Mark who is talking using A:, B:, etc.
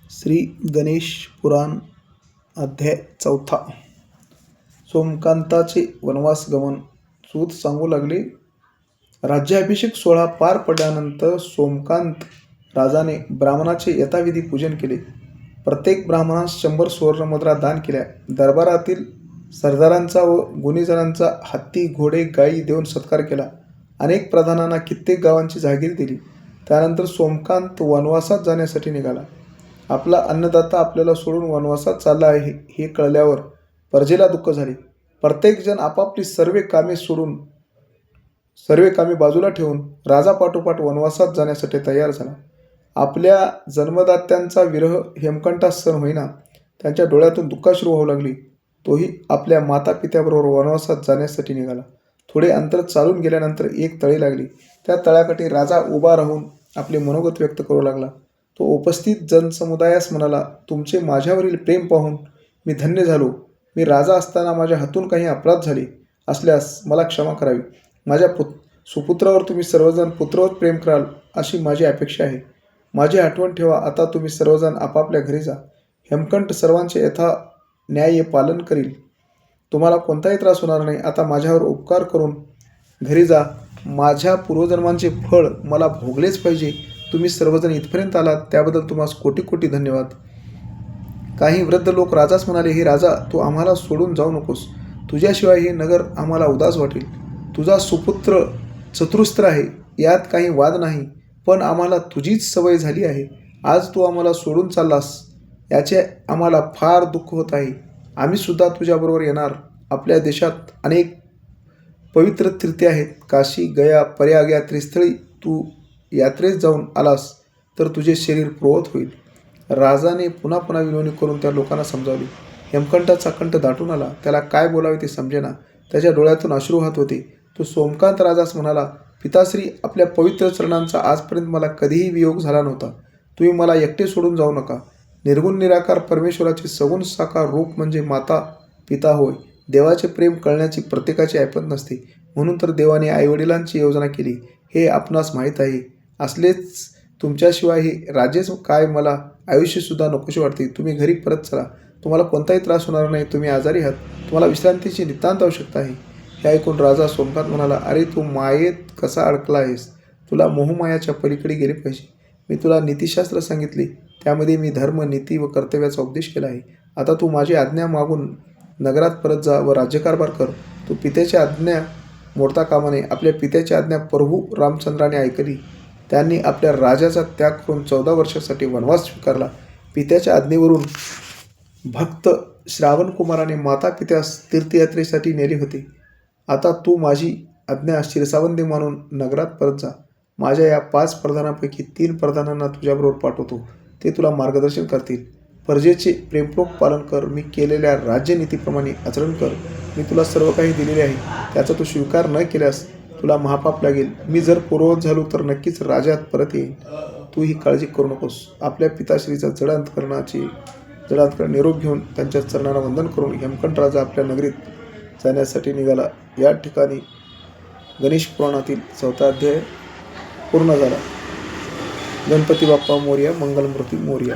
A: श्री गणेश पुराण अध्याय 4. सोमकांताचे वनवास गमन. सूत सांगू लागले. राज्याभिषेक सोहळा पार पडल्यानंतर सोमकांत राजाने ब्राह्मणाचे यथाविधी पूजन केले. प्रत्येक ब्राह्मणास 100 सुवर्णमुद्रा दान केल्या. दरबारातील सरदारांचा व गुणीजनांचा हत्ती, घोडे, गायी देऊन सत्कार केला. अनेक प्रधानांना कित्येक गावांची जागीर दिली. त्यानंतर सोमकांत वनवासात जाण्यासाठी निघाला. आपला अन्नदाता आपल्याला सोडून वनवासात चालला आहे हे कळल्यावर प्रजेला दुःख झाले. प्रत्येकजण आपापली सर्व कामे बाजूला ठेवून राजापाठोपाठ वनवासात जाण्यासाठी तयार झाला. आपल्या जन्मदात्यांचा विरह हेमकंठास सहन होईना. त्यांच्या डोळ्यातून दुःखाश्रू वाहू लागली. तोही आपल्या माता पित्याबरोबर वनवासात जाण्यासाठी निघाला. थोडे अंतर चालून गेल्यानंतर एक तळी लागली. त्या तळ्याकाठी राजा उभा राहून आपले मनोगत व्यक्त करू लागला. तो उपस्थित जनसमुदायास म्हणाला, तुमचे माझ्यावरील प्रेम पाहून मी धन्य झालो. मी राजा असताना माझ्या हातून काही अपराध झाले असल्यास मला क्षमा करावी. माझ्या सुपुत्रावर तुम्ही सर्वजण पुत्रवत प्रेम कराल अशी माझी अपेक्षा आहे. माझी आठवण ठेवा. आता तुम्ही सर्वजण आपापल्या घरी जा. हेमकंठ सर्वांचे यथा न्याय्य पालन करील. तुम्हाला कोणताही त्रास होणार नाही. आता माझ्यावर उपकार करून घरी जा. माझ्या पूर्वजन्मांचे फळ मला भोगलेच पाहिजे. तुम्ही सर्वजण इथपर्यंत आलात त्याबद्दल तुम्हाला कोटी कोटी धन्यवाद. काही वृद्ध लोक राजास म्हणाले, हे राजा, तू आम्हाला सोडून जाऊ नकोस. तुझ्याशिवाय हे नगर आम्हाला उदास वाटेल. तुझा सुपुत्र चतुरस्त्र आहे, यात काही वाद नाही. पण आम्हाला तुझीच सवय झाली आहे. आज तू आम्हाला सोडून चाललास याचे आम्हाला फार दुःख होत आहे. आम्ही सुद्धा तुझ्याबरोबर येणार. आपल्या देशात अनेक पवित्र तीर्थे आहेत. काशी, गया, प्रयाग या त्रिस्थळी तू यात्रेत जाऊन आलास तर तुझे शरीर पूर्वत होईल. राजाने पुन्हा पुन्हा विनवणी करून त्या लोकांना समजावली. हेमकंठाचा कंठ दाटून आला. त्याला काय बोलावे ते समजेना. त्याच्या डोळ्यातून अश्रू वाहत होते. तो सोमकांत राजास म्हणाला, पिताश्री, आपल्या पवित्र चरणांचा आजपर्यंत मला कधीही वियोग झाला नव्हता. तुम्ही मला एकटे सोडून जाऊ नका. निर्गुण निराकार परमेश्वराचे सगुण साकार रूप म्हणजे माता पिता होय. देवाचे प्रेम कळण्याची प्रत्येकाची ऐपत नसते. म्हणून तर देवाने आईवडिलांची योजना केली हे आपणास माहीत आहे. असलेच तुमच्याशिवाय हे राज्यच काय, मला आयुष्यसुद्धा नकोशी वाटते. तुम्ही घरी परत चला. तुम्हाला कोणताही त्रास होणार नाही. तुम्ही आजारी आहात. तुम्हाला विश्रांतीची नितांत आवश्यकता आहे. हे ऐकून राजा सोमकांत म्हणाला, अरे तू मायेत कसा अडकला आहेस? तुला मोहमायाच्या पलीकडे गेले पाहिजे. मी तुला नीतिशास्त्र सांगितले. त्यामध्ये मी धर्म, नीती व कर्तव्याचा उपदेश केला आहे. आता तू माझी आज्ञा मागून नगरात परत जा व राज्यकारभार कर. तू पित्याची आज्ञा मोडता कामा नये. आपल्या पित्याची आज्ञा प्रभू रामचंद्राने ऐकली. त्यांनी आपल्या राजाचा त्याग करून 14 वर्षासाठी वनवास स्वीकारला. पित्याच्या आज्ञेवरून भक्त श्रावणकुमाराने माता पित्यास तीर्थयात्रेसाठी नेले होते. आता तू माझी आज्ञा शिरसावंदी मानून नगरात परत जा. माझ्या या 5 प्रधानांपैकी 3 प्रधानांना तुझ्याबरोबर पाठवतो. ते तुला मार्गदर्शन करतील. प्रजेचे प्रेमपूर्वक पालन कर. मी केलेल्या राज्यनीतीप्रमाणे आचरण कर. मी तुला सर्व काही दिलेले आहे. त्याचा तू स्वीकार न केल्यास तुला महापाप लागेल. मी जर पूर्ववत झालो तर नक्कीच राज्यात परत येईन. तू ही काळजी करू नकोस. आपल्या पिताश्रीचा जडांतकरण निरोप घेऊन त्यांच्या चरणांना वंदन करून हेमकंठ राजा आपल्या नगरीत जाण्यासाठी निघाला. या ठिकाणी गणेश पुराणातील 4था अध्याय पूर्ण झाला. गणपती बाप्पा मोरया. मंगलमूर्ती मोरया.